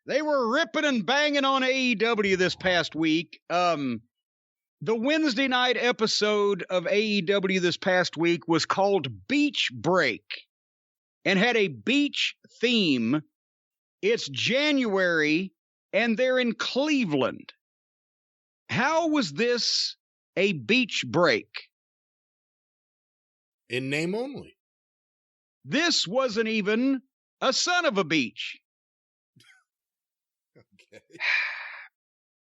They were ripping and banging on AEW this past week. The Wednesday night episode of AEW this past week was called Beach Break and had a beach theme. It's January, and they're in Cleveland. How was this a beach break? In name only. This wasn't even a son of a beach. Okay.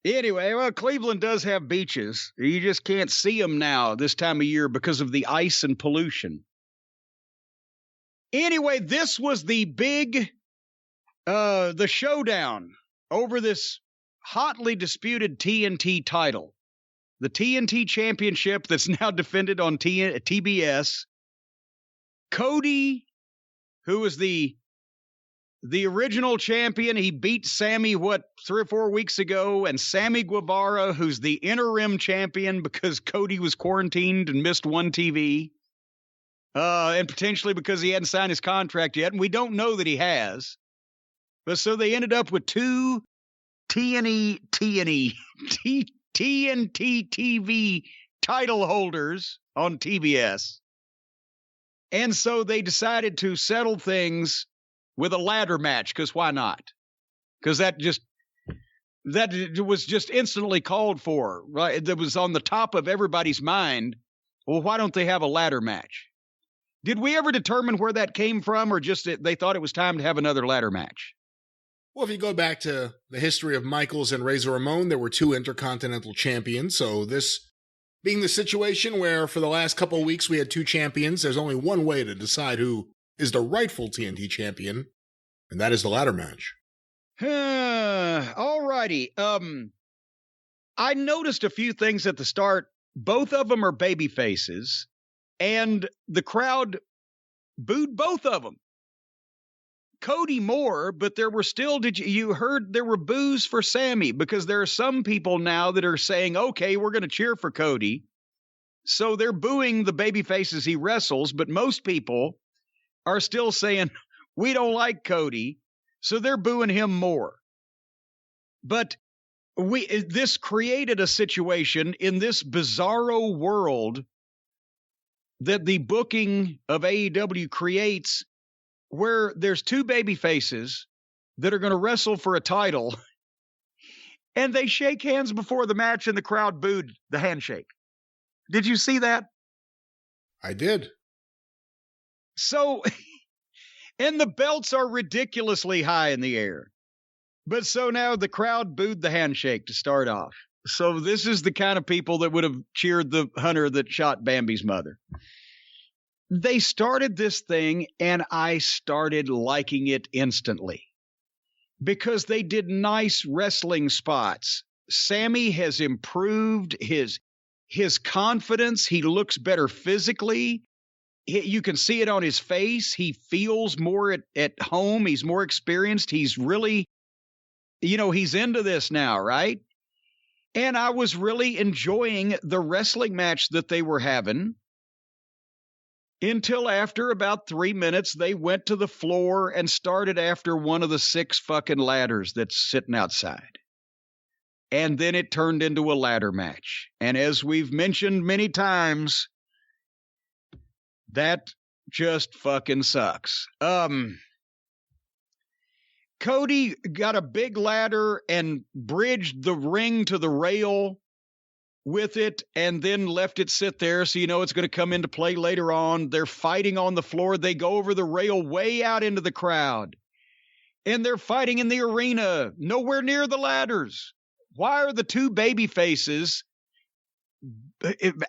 Anyway, well, Cleveland does have beaches. You just can't see them now this time of year because of the ice and pollution. Anyway, this was the big, the showdown over this hotly disputed TNT title. The TNT championship that's now defended on TBS. Cody, who was the original champion, he beat Sammy, 3 or 4 weeks ago, and Sammy Guevara, who's the interim champion because Cody was quarantined and missed one TV, and potentially because he hadn't signed his contract yet, and we don't know that he has. But so they ended up with two TNT TV title holders on TBS. And so they decided to settle things with a ladder match, because why not? Because that was just instantly called for, right? That was on the top of everybody's mind. Well, why don't they have a ladder match? Did we ever determine where that came from, or just they thought it was time to have another ladder match? Well, if you go back to the history of Michaels and Razor Ramon, there were 2 intercontinental champions. So this being the situation where for the last couple of weeks we had 2 champions, there's only one way to decide who is the rightful TNT champion, and that is the ladder match. All righty. I noticed a few things at the start. Both of them are baby faces, and the crowd booed both of them. Cody more, but there were still, you heard there were boos for Sammy, because there are some people now that are saying, okay, we're going to cheer for Cody. So they're booing the baby faces he wrestles, but most people are still saying, we don't like Cody, so they're booing him more. But this created a situation in this bizarro world that the booking of AEW creates, where there's 2 baby faces that are going to wrestle for a title, and they shake hands before the match, and the crowd booed the handshake. Did you see that? I did. So, and the belts are ridiculously high in the air. But so now the crowd booed the handshake to start off. So this is the kind of people that would have cheered the hunter that shot Bambi's mother. They started this thing, and I started liking it instantly because they did nice wrestling spots. Sammy has improved his confidence. He looks better physically. You can see it on his face. He feels more at home. He's more experienced. He's really, he's into this now, right? And I was really enjoying the wrestling match that they were having. Until after about 3 minutes, they went to the floor and started after one of the 6 fucking ladders that's sitting outside. And then it turned into a ladder match. And as we've mentioned many times, that just fucking sucks. Cody got a big ladder and bridged the ring to the rail with it, and then left it sit there, so it's going to come into play later on. They're fighting on the floor. They go over the rail way out into the crowd, and they're fighting in the arena, nowhere near the ladders. Why are the 2 baby faces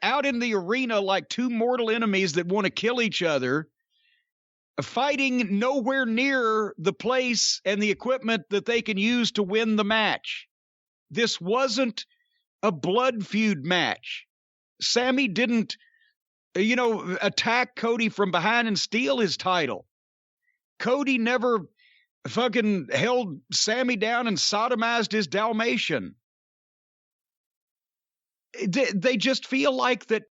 out in the arena like 2 mortal enemies that want to kill each other, fighting nowhere near the place and the equipment that they can use to win the match? This wasn't a blood feud match. Sammy didn't, attack Cody from behind and steal his title. Cody never fucking held Sammy down and sodomized his Dalmatian. They just feel like that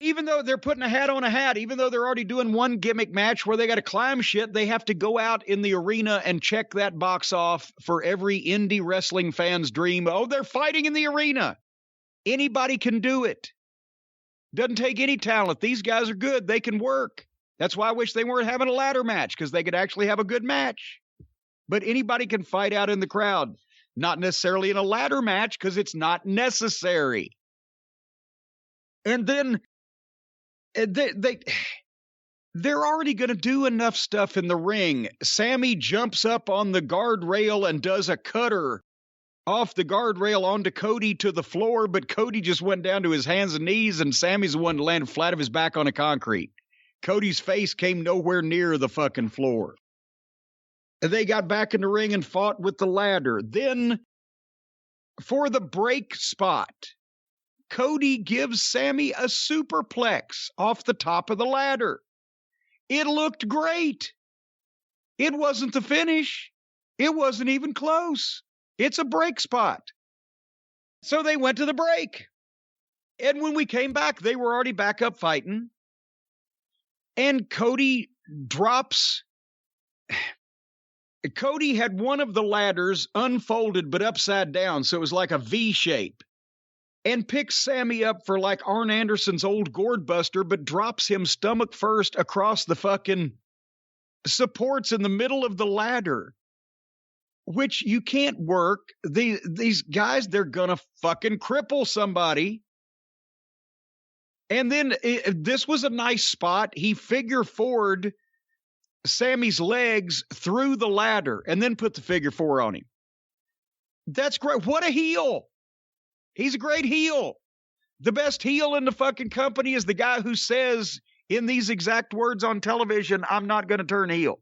Even though they're putting a hat on a hat, even though they're already doing one gimmick match where they got to climb shit, they have to go out in the arena and check that box off for every indie wrestling fan's dream. Oh, they're fighting in the arena. Anybody can do it. Doesn't take any talent. These guys are good. They can work. That's why I wish they weren't having a ladder match, because they could actually have a good match. But anybody can fight out in the crowd. Not necessarily in a ladder match, because it's not necessary. And then they're already going to do enough stuff in the ring. Sammy jumps up on the guardrail and does a cutter off the guardrail onto Cody to the floor, but Cody just went down to his hands and knees, and Sammy's the one that landed flat of his back on the concrete. Cody's face came nowhere near the fucking floor. They got back in the ring and fought with the ladder. Then, for the break spot, Cody gives Sammy a superplex off the top of the ladder. It looked great. It wasn't the finish. It wasn't even close. It's a break spot. So they went to the break. And when we came back, they were already back up fighting. And Cody drops. Cody had one of the ladders unfolded but upside down, so it was like a V shape. And picks Sammy up for like Arn Anderson's old gourd buster, but drops him stomach first across the fucking supports in the middle of the ladder, which you can't work. These guys, they're gonna fucking cripple somebody. And then this was a nice spot. He figure forward Sammy's legs through the ladder and then put the figure four on him. That's great. What a heel. He's a great heel. The best heel in the fucking company is the guy who says in these exact words on television, I'm not going to turn heel.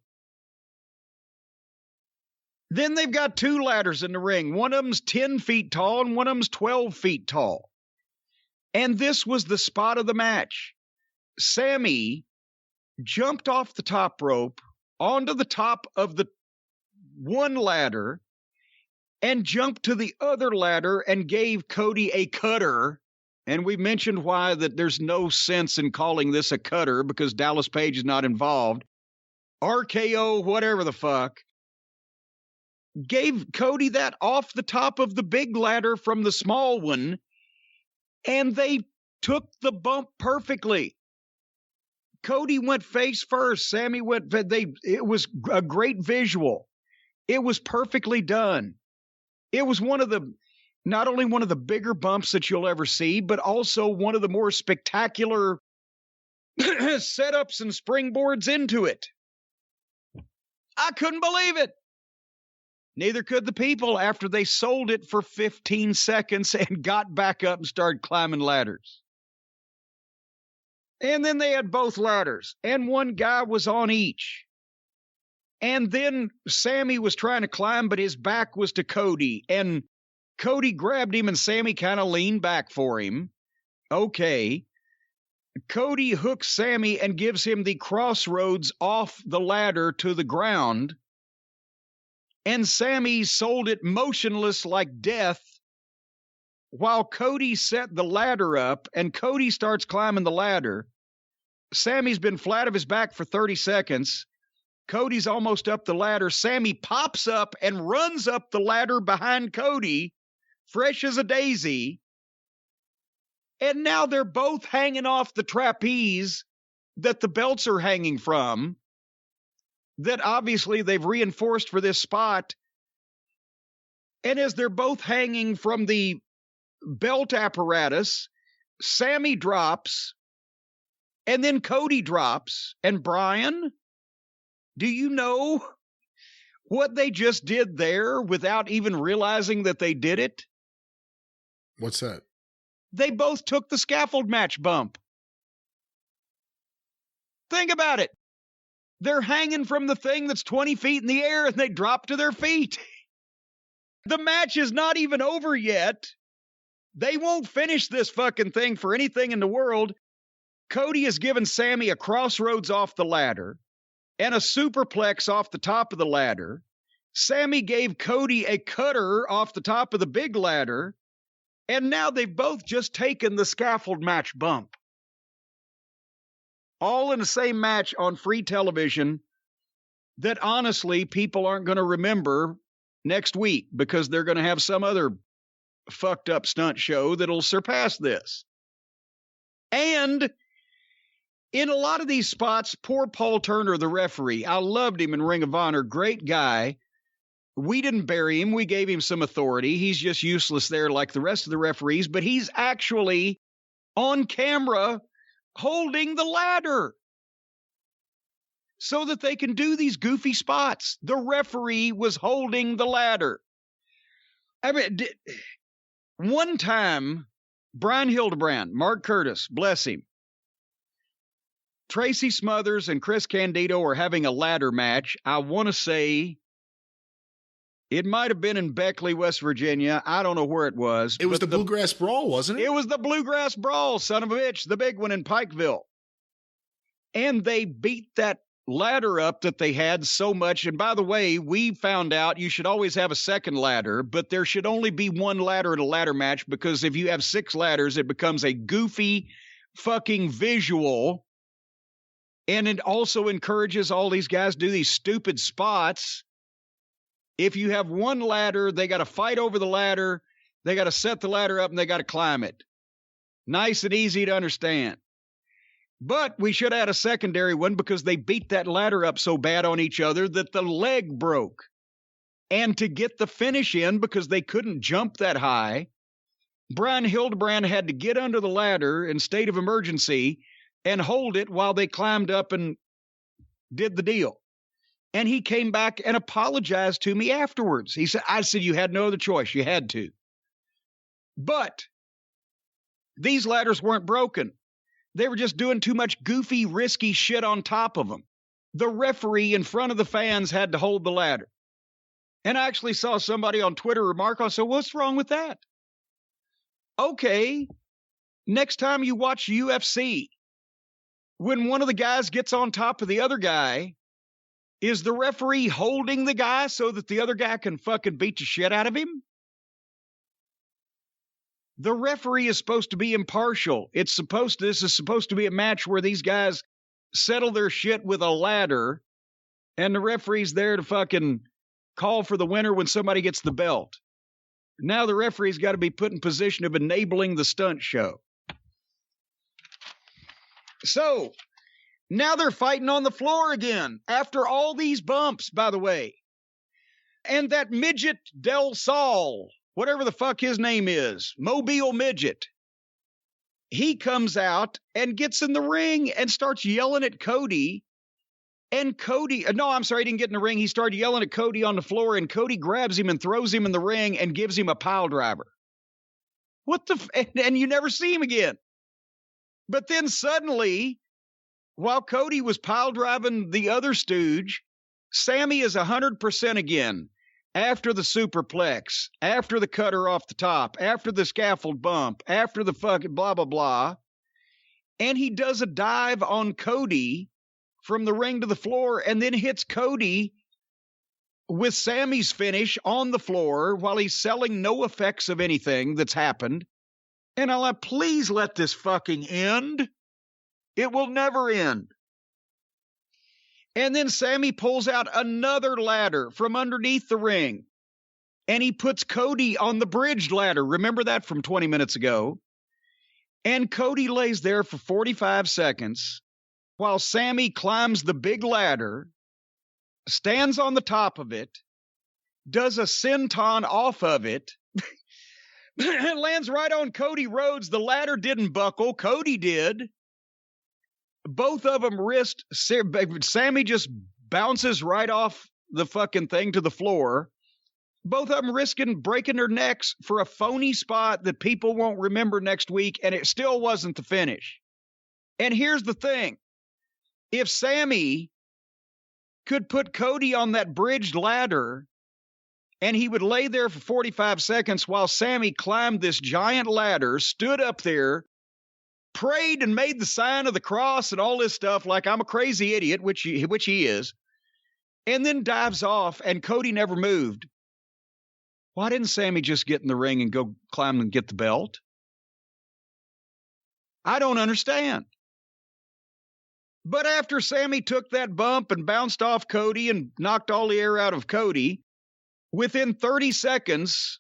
Then they've got two ladders in the ring. One of them's 10 feet tall and one of them's 12 feet tall. And this was the spot of the match. Sammy jumped off the top rope onto the top of the one ladder and jumped to the other ladder and gave Cody a cutter. And we mentioned why that there's no sense in calling this a cutter because Dallas Page is not involved. RKO, whatever the fuck. Gave Cody that off the top of the big ladder from the small one, and they took the bump perfectly. Cody went face first. Sammy went. It was a great visual. It was perfectly done. It was not only one of the bigger bumps that you'll ever see, but also one of the more spectacular setups and springboards into it. I couldn't believe it. Neither could the people after they sold it for 15 seconds and got back up and started climbing ladders. And then they had both ladders, and one guy was on each. And then Sammy was trying to climb, but his back was to Cody. And Cody grabbed him, and Sammy kind of leaned back for him. Okay. Cody hooks Sammy and gives him the crossroads off the ladder to the ground. And Sammy sold it motionless like death while Cody set the ladder up, and Cody starts climbing the ladder. Sammy's been flat of his back for 30 seconds. Cody's almost up the ladder. Sammy pops up and runs up the ladder behind Cody, fresh as a daisy. And now they're both hanging off the trapeze that the belts are hanging from, that obviously they've reinforced for this spot. And as they're both hanging from the belt apparatus, Sammy drops, and then Cody drops. And Brian, do you know what they just did there without even realizing that they did it? What's that? They both took the scaffold match bump. Think about it. They're hanging from the thing that's 20 feet in the air and they drop to their feet. The match is not even over yet. They won't finish this fucking thing for anything in the world. Cody has given Sammy a crossroads off the ladder and a superplex off the top of the ladder. Sammy gave Cody a cutter off the top of the big ladder. And now they've both just taken the scaffold match bump. all in the same match on free television that honestly people aren't going to remember next week because they're going to have some other fucked up stunt show that'll surpass this. And in a lot of these spots, poor Paul Turner, the referee, I loved him in Ring of Honor, great guy. We didn't bury him. We gave him some authority. He's just useless there like the rest of the referees, but he's actually on camera holding the ladder so that they can do these goofy spots. The referee was holding the ladder. I mean, one time, Brian Hildebrand, Mark Curtis, bless him, Tracy Smothers and Chris Candido are having a ladder match. I want to say it might have been in Beckley, West Virginia. I don't know where it was. It was the Bluegrass Brawl, wasn't it? It was the Bluegrass Brawl, son of a bitch, the big one in Pikeville. And they beat that ladder up that they had so much. And by the way, we found out you should always have a second ladder, but there should only be one ladder in a ladder match because if you have 6 ladders, it becomes a goofy fucking visual. And it also encourages all these guys to do these stupid spots. If you have one ladder, they got to fight over the ladder. They got to set the ladder up and they got to climb it. Nice and easy to understand. But we should have had a secondary one because they beat that ladder up so bad on each other that the leg broke. And to get the finish in, because they couldn't jump that high, Brian Hildebrand had to get under the ladder in state of emergency and hold it while they climbed up and did the deal. And he came back and apologized to me afterwards. He said, I said, you had no other choice. You had to. But these ladders weren't broken. They were just doing too much goofy, risky shit on top of them. The referee in front of the fans had to hold the ladder. And I actually saw somebody on Twitter remark, I said, what's wrong with that? Okay, next time you watch UFC, when one of the guys gets on top of the other guy, is the referee holding the guy so that the other guy can fucking beat the shit out of him? The referee is supposed to be impartial. This is supposed to be a match where these guys settle their shit with a ladder, and the referee's there to fucking call for the winner when somebody gets the belt. Now the referee's got to be put in position of enabling the stunt show. So, now they're fighting on the floor again, after all these bumps, by the way. And that midget Del Sol, whatever the fuck his name is, Mobile Midget, he comes out and gets in the ring and starts yelling at Cody. And Cody, he didn't get in the ring. He started yelling at Cody on the floor, and Cody grabs him and throws him in the ring and gives him a pile driver. And you never see him again. But then suddenly, while Cody was pile driving the other stooge, Sammy is 100% again. After the superplex, after the cutter off the top, after the scaffold bump, after the fucking blah, blah, blah. And he does a dive on Cody from the ring to the floor and then hits Cody with Sammy's finish on the floor while he's selling no effects of anything that's happened. And I'm like, please let this fucking end. It will never end. And then Sammy pulls out another ladder from underneath the ring. And he puts Cody on the bridged ladder. Remember that from 20 minutes ago? And Cody lays there for 45 seconds while Sammy climbs the big ladder, stands on the top of it, does a senton off of it, and lands right on Cody Rhodes. The ladder didn't buckle. Cody did. Both of them wrist. Sammy just bounces right off the fucking thing to the floor. Both of them risking breaking their necks for a phony spot that people won't remember next week, and it still wasn't the finish. And here's the thing. If Sammy could put Cody on that bridged ladder and he would lay there for 45 seconds while Sammy climbed this giant ladder, stood up there, prayed and made the sign of the cross and all this stuff like I'm a crazy idiot, which he is, and then dives off and Cody never moved. Why didn't Sammy just get in the ring and go climb and get the belt? I don't understand. But after Sammy took that bump and bounced off Cody and knocked all the air out of Cody, within 30 seconds,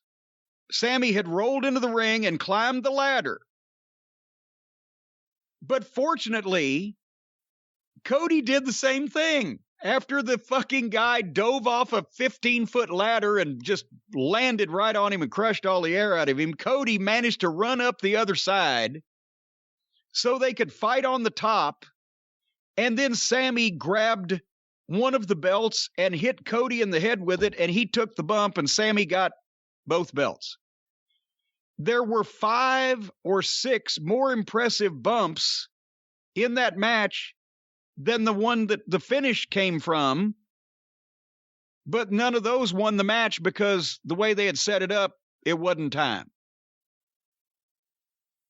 Sammy had rolled into the ring and climbed the ladder. But fortunately, Cody did the same thing. After the fucking guy dove off a 15-foot ladder and just landed right on him and crushed all the air out of him, Cody managed to run up the other side so they could fight on the top. And then Sammy grabbed one of the belts and hit Cody in the head with it, and he took the bump, and Sammy got both belts. There were 5 or 6 more impressive bumps in that match than the one that the finish came from, but none of those won the match because the way they had set it up, it wasn't time.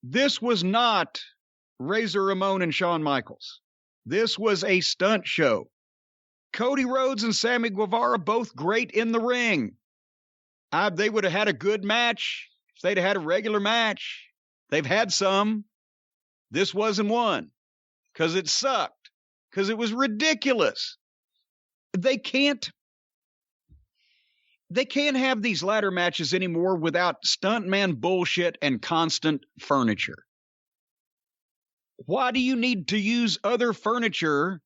This was not Razor Ramon and Shawn Michaels. This was a stunt show. Cody Rhodes and Sammy Guevara, both great in the ring. They would have had a good match if they'd have had a regular match. They've had some. This wasn't one because it sucked. Because it was ridiculous. They can't have these ladder matches anymore without stuntman bullshit and constant furniture. Why do you need to use other furniture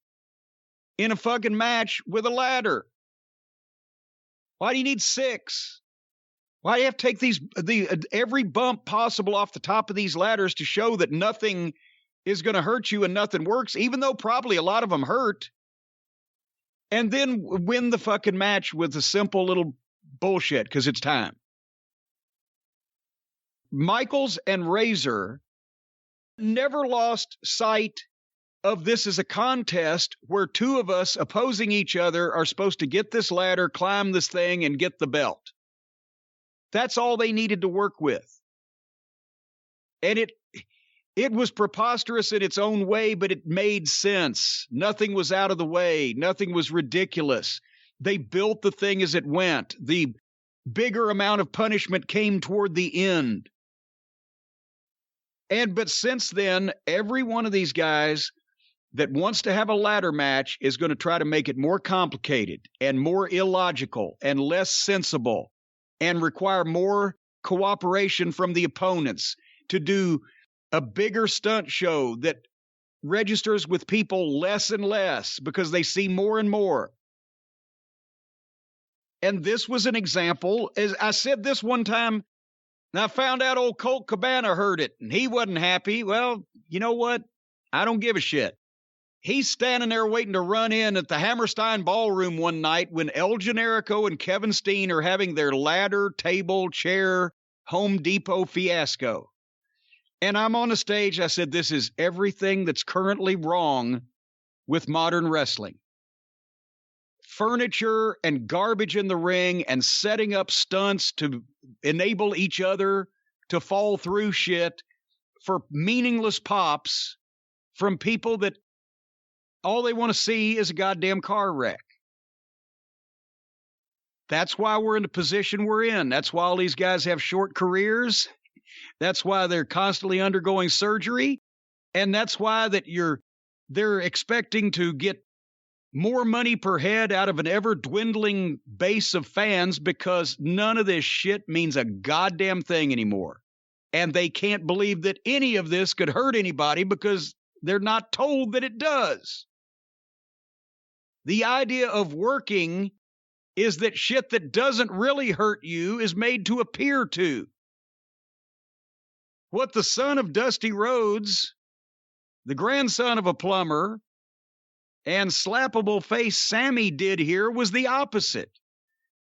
in a fucking match with a ladder? Why do you need 6? Why do you have to take every bump possible off the top of these ladders to show that nothing is going to hurt you and nothing works, even though probably a lot of them hurt, and then win the fucking match with a simple little bullshit because it's time? Michaels and Razor never lost sight of this as a contest where 2 of us opposing each other are supposed to get this ladder, climb this thing, and get the belt. That's all they needed to work with. And it was preposterous in its own way, but it made sense. Nothing was out of the way. Nothing was ridiculous. They built the thing as it went. The bigger amount of punishment came toward the end. But since then, every one of these guys that wants to have a ladder match is going to try to make it more complicated and more illogical and less sensible and require more cooperation from the opponents to do a bigger stunt show that registers with people less and less because they see more and more. And this was an example. As I said this one time, and I found out old Colt Cabana heard it, and he wasn't happy. Well, you know what? I don't give a shit. He's standing there waiting to run in at the Hammerstein Ballroom one night when El Generico and Kevin Steen are having their ladder, table, chair, Home Depot fiasco. And I'm on the stage. I said, this is everything that's currently wrong with modern wrestling. Furniture and garbage in the ring and setting up stunts to enable each other to fall through shit for meaningless pops from people that all they want to see is a goddamn car wreck. That's why we're in the position we're in. That's why all these guys have short careers. That's why they're constantly undergoing surgery. And that's why that they're expecting to get more money per head out of an ever-dwindling base of fans because none of this shit means a goddamn thing anymore. And they can't believe that any of this could hurt anybody because they're not told that it does. The idea of working is that shit that doesn't really hurt you is made to appear to. What the son of Dusty Rhodes, the grandson of a plumber, and slappable face Sammy did here was the opposite.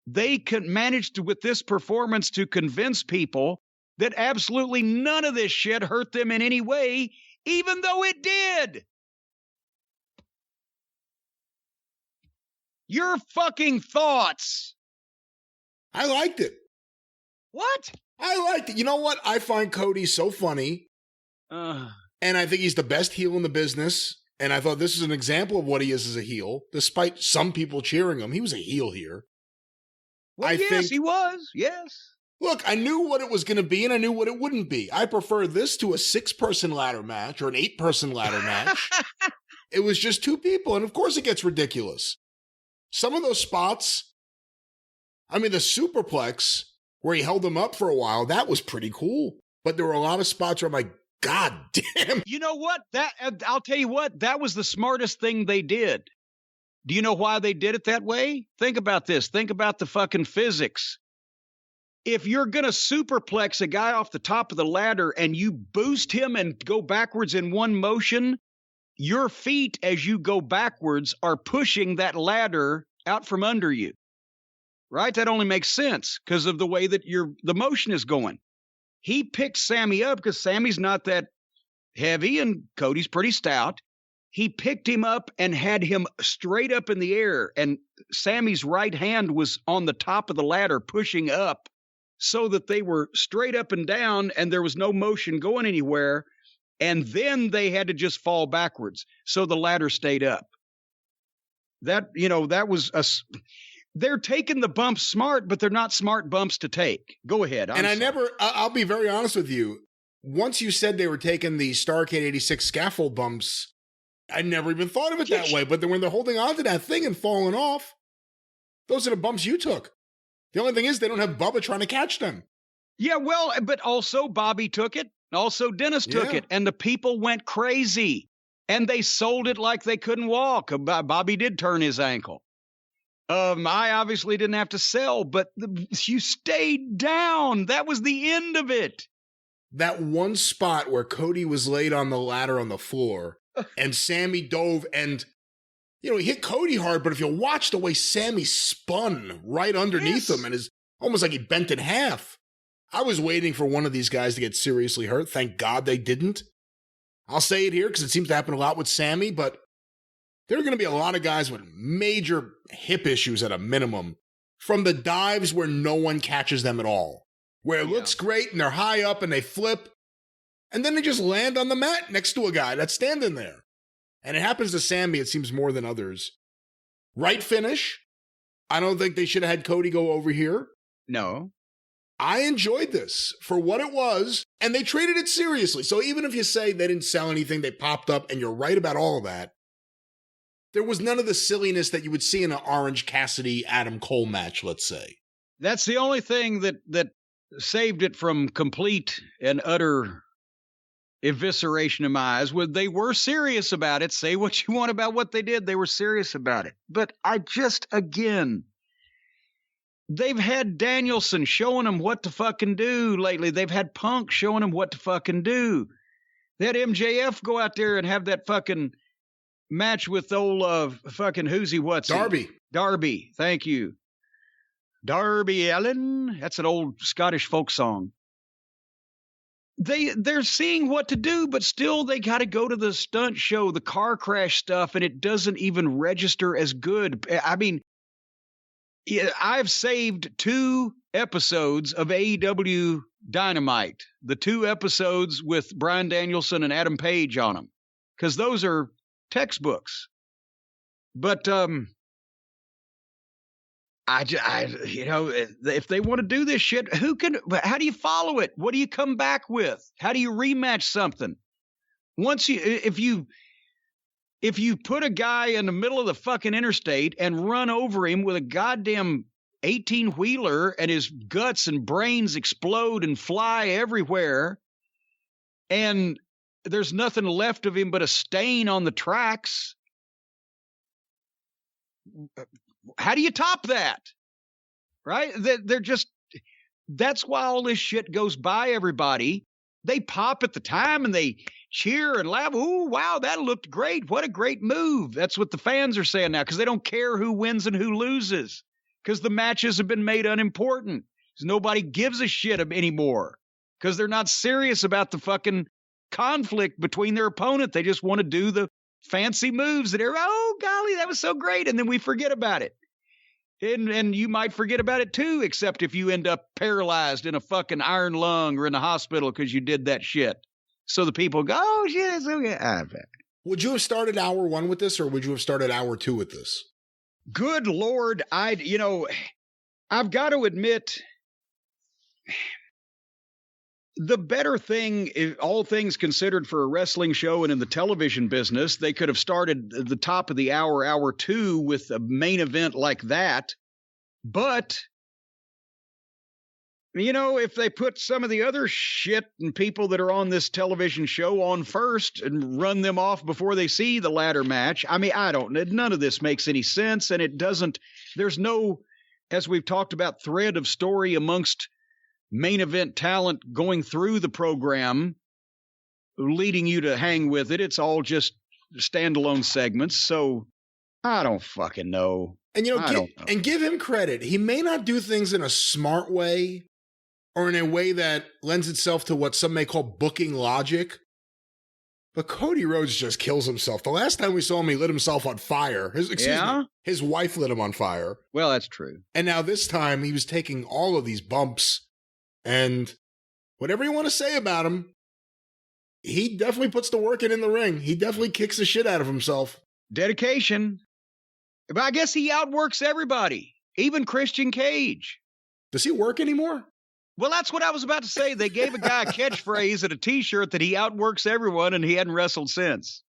They managed with this performance to convince people that absolutely none of this shit hurt them in any way, even though it did. Your fucking thoughts. I liked it. What? I liked it. You know what? I find Cody so funny. And I think he's the best heel in the business. And I thought this is an example of what he is as a heel. Despite some people cheering him, he was a heel here. Well, yes, he was. Yes. Look, I knew what it was going to be, and I knew what it wouldn't be. I prefer this to a 6-person ladder match or an 8-person ladder match. It was just two people, and of course it gets ridiculous. Some of those spots, I mean, the superplex, where he held them up for a while, that was pretty cool. But there were a lot of spots where I'm like, God damn. You know what? I'll tell you what, that was the smartest thing they did. Do you know why they did it that way? Think about this. Think about the fucking physics. If you're going to superplex a guy off the top of the ladder and you boost him and go backwards in one motion, your feet, as you go backwards, are pushing that ladder out from under you. Right? That only makes sense because of the way that the motion is going. He picked Sammy up because Sammy's not that heavy and Cody's pretty stout. He picked him up and had him straight up in the air, and Sammy's right hand was on the top of the ladder pushing up so that they were straight up and down and there was no motion going anywhere, and then they had to just fall backwards so the ladder stayed up. That was they're taking the bumps smart, but they're not smart bumps to take. Go ahead. I'll be very honest with you. Once you said they were taking the Starrcade 86 scaffold bumps, I never even thought of it that way. But then when they're holding on to that thing and falling off, those are the bumps you took. The only thing is they don't have Bubba trying to catch them. Yeah, well, but also Bobby took it. Also Dennis took it. And the people went crazy. And they sold it like they couldn't walk. Bobby did turn his ankle. I obviously didn't have to sell, but you stayed down. That was the end of it. That one spot where Cody was laid on the ladder on the floor and Sammy dove and, he hit Cody hard, but if you watch the way Sammy spun right underneath him and is almost like he bent in half. I was waiting for one of these guys to get seriously hurt. Thank God they didn't. I'll say it here because it seems to happen a lot with Sammy, but there are going to be a lot of guys with major hip issues at a minimum from the dives where no one catches them at all, where it looks great and they're high up and they flip, and then they just land on the mat next to a guy that's standing there. And it happens to Sammy, it seems, more than others. Right finish. I don't think they should have had Cody go over here. No. I enjoyed this for what it was, and they treated it seriously. So even if you say they didn't sell anything, they popped up, and you're right about all of that, there was none of the silliness that you would see in an Orange Cassidy-Adam Cole match, let's say. That's the only thing that saved it from complete and utter evisceration in my eyes. They were serious about it. Say what you want about what they did. They were serious about it. But again, they've had Danielson showing them what to fucking do lately. They've had Punk showing them what to fucking do. They had MJF go out there and have that fucking match with old fucking who's he what's Darby. Darby, thank you. Darby Allin. That's an old Scottish folk song. They're seeing what to do, but still they got to go to the stunt show, the car crash stuff, and it doesn't even register as good. I mean, I've saved 2 episodes of AEW Dynamite, the 2 episodes with Bryan Danielson and Adam Page on them, because those are textbooks. But if they want to do this shit, how do you follow it? What do you come back with? How do you rematch something? If you put a guy in the middle of the fucking interstate and run over him with a goddamn 18-wheeler and his guts and brains explode and fly everywhere, and there's nothing left of him but a stain on the tracks, how do you top that? Right? That's why all this shit goes by everybody. They pop at the time and they cheer and laugh. Ooh, wow, that looked great. What a great move. That's what the fans are saying now, because they don't care who wins and who loses, because the matches have been made unimportant. Nobody gives a shit anymore because they're not serious about the fucking conflict between their opponent. They just want to do the fancy moves that oh golly, that was so great, and then we forget about it. And you might forget about it too, except if you end up paralyzed in a fucking iron lung or in the hospital because you did that shit. So the people go, oh shit, it's okay. Would you have started hour 1 with this, or would you have started hour 2 with this? Good Lord, I've got to admit, the better thing, all things considered, for a wrestling show and in the television business, they could have started at the top of the hour, hour 2, with a main event like that. But, you know, if they put some of the other shit and people that are on this television show on first and run them off before they see the ladder match, I mean, none of this makes any sense. And there's no, as we've talked about, thread of story amongst main event talent going through the program, leading you to hang with it. It's all just standalone segments. So I don't fucking know. And, you know, give him credit. He may not do things in a smart way or in a way that lends itself to what some may call booking logic. But Cody Rhodes just kills himself. The last time we saw him, he lit himself on fire. His wife lit him on fire. Well, that's true. And now this time he was taking all of these bumps, and whatever you want to say about him, he definitely puts the work in the ring. He definitely kicks the shit out of himself. Dedication. But I guess he outworks everybody, even Christian Cage. Does he work anymore? Well, that's what I was about to say. They gave a guy a catchphrase and a T-shirt that he outworks everyone, and he hadn't wrestled since.